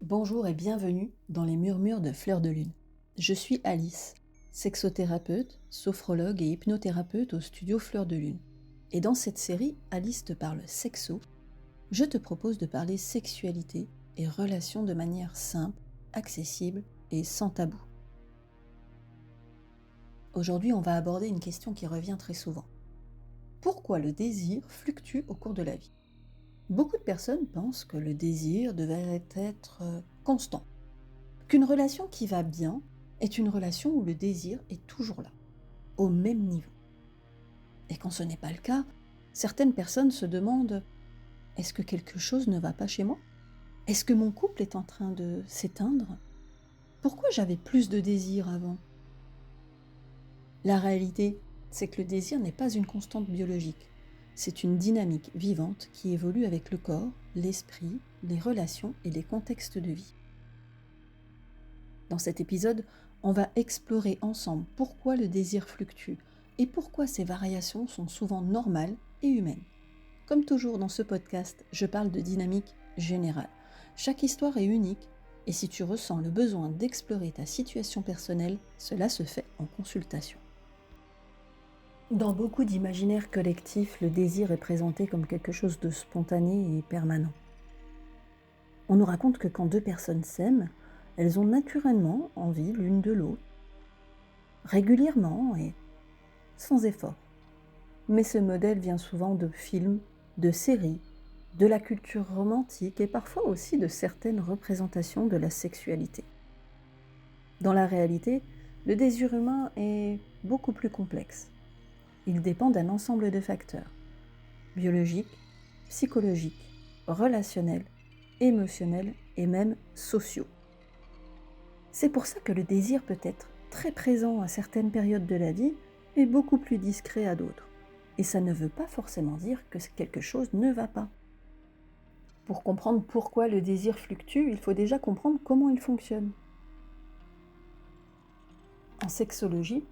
Bonjour et bienvenue dans les murmures de Fleur de Lune. Je suis Alice, sexothérapeute, sophrologue et hypnothérapeute au studio Fleur de Lune. Et dans cette série, Alice te parle sexo. Je te propose de parler sexualité et relations de manière simple, accessible et sans tabou. Aujourd'hui, on va aborder une question qui revient très souvent. Pourquoi le désir fluctue au cours de la vie ? Beaucoup de personnes pensent que le désir devrait être constant, qu'une relation qui va bien est une relation où le désir est toujours là, au même niveau. Et quand ce n'est pas le cas, certaines personnes se demandent « Est-ce que quelque chose ne va pas chez moi ? Est-ce que mon couple est en train de s'éteindre ? Pourquoi j'avais plus de désir avant ?» La réalité, c'est que le désir n'est pas une constante biologique. C'est une dynamique vivante qui évolue avec le corps, l'esprit, les relations et les contextes de vie. Dans cet épisode, on va explorer ensemble pourquoi le désir fluctue et pourquoi ces variations sont souvent normales et humaines. Comme toujours dans ce podcast, je parle de dynamique générale. Chaque histoire est unique et si tu ressens le besoin d'explorer ta situation personnelle, cela se fait en consultation. Dans beaucoup d'imaginaires collectifs, le désir est présenté comme quelque chose de spontané et permanent. On nous raconte que quand deux personnes s'aiment, elles ont naturellement envie l'une de l'autre, régulièrement et sans effort. Mais ce modèle vient souvent de films, de séries, de la culture romantique et parfois aussi de certaines représentations de la sexualité. Dans la réalité, le désir humain est beaucoup plus complexe. Il dépend d'un ensemble de facteurs biologiques, psychologiques, relationnels, émotionnels et même sociaux. C'est pour ça que le désir peut être très présent à certaines périodes de la vie et beaucoup plus discret à d'autres. Et ça ne veut pas forcément dire que quelque chose ne va pas. Pour comprendre pourquoi le désir fluctue, il faut déjà comprendre comment il fonctionne. En sexologie,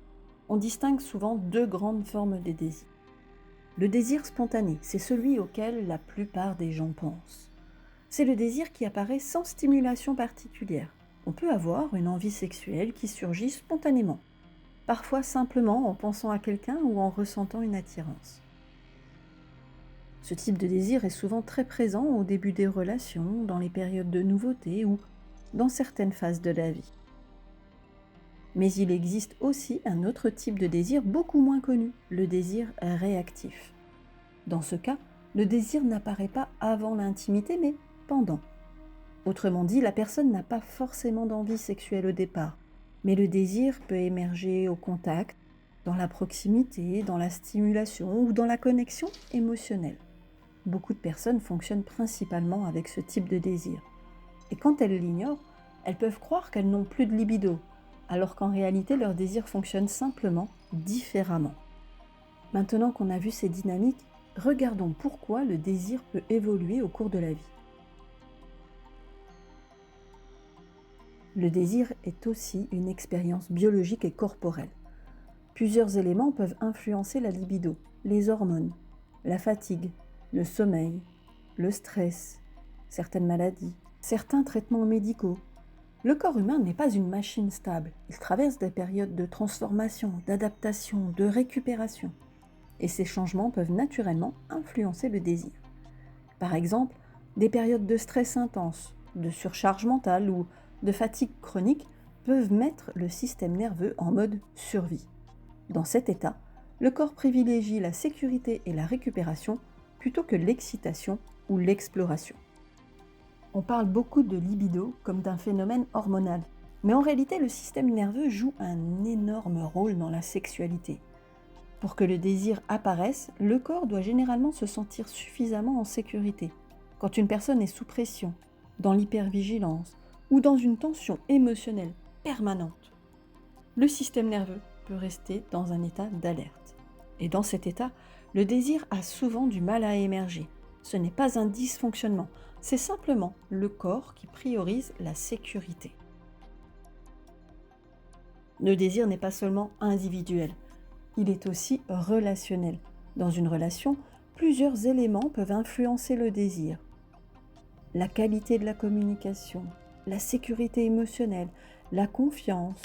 on distingue souvent deux grandes formes de désir. Le désir spontané, c'est celui auquel la plupart des gens pensent. C'est le désir qui apparaît sans stimulation particulière. On peut avoir une envie sexuelle qui surgit spontanément, parfois simplement en pensant à quelqu'un ou en ressentant une attirance. Ce type de désir est souvent très présent au début des relations, dans les périodes de nouveauté ou dans certaines phases de la vie. Mais il existe aussi un autre type de désir beaucoup moins connu, le désir réactif. Dans ce cas, le désir n'apparaît pas avant l'intimité, mais pendant. Autrement dit, la personne n'a pas forcément d'envie sexuelle au départ, mais le désir peut émerger au contact, dans la proximité, dans la stimulation ou dans la connexion émotionnelle. Beaucoup de personnes fonctionnent principalement avec ce type de désir. Et quand elles l'ignorent, elles peuvent croire qu'elles n'ont plus de libido, alors qu'en réalité leur désir fonctionne simplement différemment. Maintenant qu'on a vu ces dynamiques, regardons pourquoi le désir peut évoluer au cours de la vie. Le désir est aussi une expérience biologique et corporelle. Plusieurs éléments peuvent influencer la libido, les hormones, la fatigue, le sommeil, le stress, certaines maladies, certains traitements médicaux. Le corps humain n'est pas une machine stable. Il traverse des périodes de transformation, d'adaptation, de récupération. Et ces changements peuvent naturellement influencer le désir. Par exemple, des périodes de stress intense, de surcharge mentale ou de fatigue chronique peuvent mettre le système nerveux en mode survie. Dans cet état, le corps privilégie la sécurité et la récupération plutôt que l'excitation ou l'exploration. On parle beaucoup de libido comme d'un phénomène hormonal, mais en réalité le système nerveux joue un énorme rôle dans la sexualité. Pour que le désir apparaisse, le corps doit généralement se sentir suffisamment en sécurité. Quand une personne est sous pression, dans l'hypervigilance ou dans une tension émotionnelle permanente, le système nerveux peut rester dans un état d'alerte. Et dans cet état, le désir a souvent du mal à émerger. Ce n'est pas un dysfonctionnement, c'est simplement le corps qui priorise la sécurité. Le désir n'est pas seulement individuel, il est aussi relationnel. Dans une relation, Plusieurs éléments peuvent influencer le désir. La qualité de la communication, la sécurité émotionnelle, la confiance,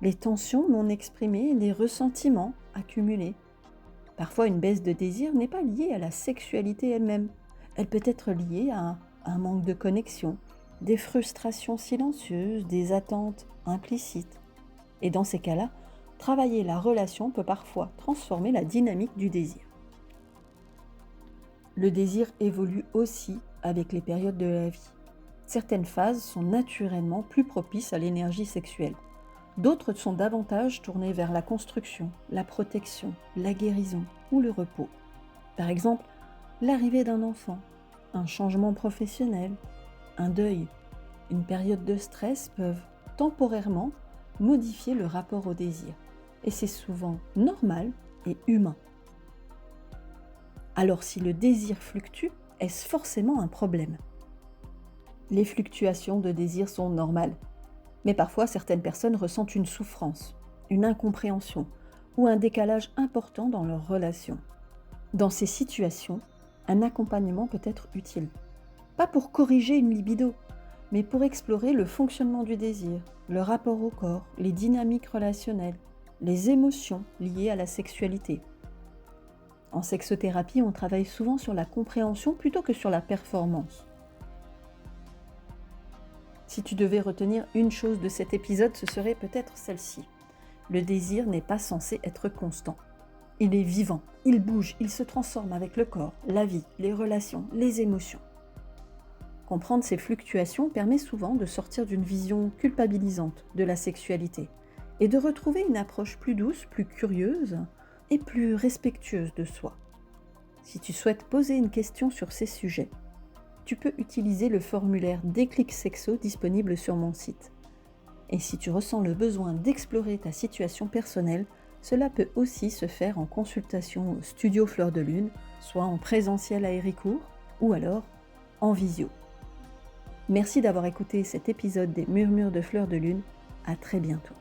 les tensions non exprimées et les ressentiments accumulés. Parfois, une baisse de désir n'est pas liée à la sexualité elle-même. Elle peut être liée à un manque de connexion, des frustrations silencieuses, des attentes implicites. Et dans ces cas-là, travailler la relation peut parfois transformer la dynamique du désir. Le désir évolue aussi avec les périodes de la vie. Certaines phases sont naturellement plus propices à l'énergie sexuelle. D'autres sont davantage tournées vers la construction, la protection, la guérison ou le repos. Par exemple, l'arrivée d'un enfant, un changement professionnel, un deuil, une période de stress peuvent temporairement modifier le rapport au désir. Et c'est souvent normal et humain. Alors si le désir fluctue, est-ce forcément un problème ? Les fluctuations de désir sont normales. Mais parfois, certaines personnes ressentent une souffrance, une incompréhension ou un décalage important dans leur relation. Dans ces situations, un accompagnement peut être utile. Pas pour corriger une libido, mais pour explorer le fonctionnement du désir, le rapport au corps, les dynamiques relationnelles, les émotions liées à la sexualité. En sexothérapie, on travaille souvent sur la compréhension plutôt que sur la performance. Si tu devais retenir une chose de cet épisode, ce serait peut-être celle-ci. Le désir n'est pas censé être constant. Il est vivant, il bouge, il se transforme avec le corps, la vie, les relations, les émotions. Comprendre ces fluctuations permet souvent de sortir d'une vision culpabilisante de la sexualité et de retrouver une approche plus douce, plus curieuse et plus respectueuse de soi. Si tu souhaites poser une question sur ces sujets, tu peux utiliser le formulaire Déclic Sexo disponible sur mon site. Et si tu ressens le besoin d'explorer ta situation personnelle, cela peut aussi se faire en consultation au studio Fleur de Lune, soit en présentiel à Héricourt ou alors en visio. Merci d'avoir écouté cet épisode des Murmures de Fleur de Lune. À très bientôt.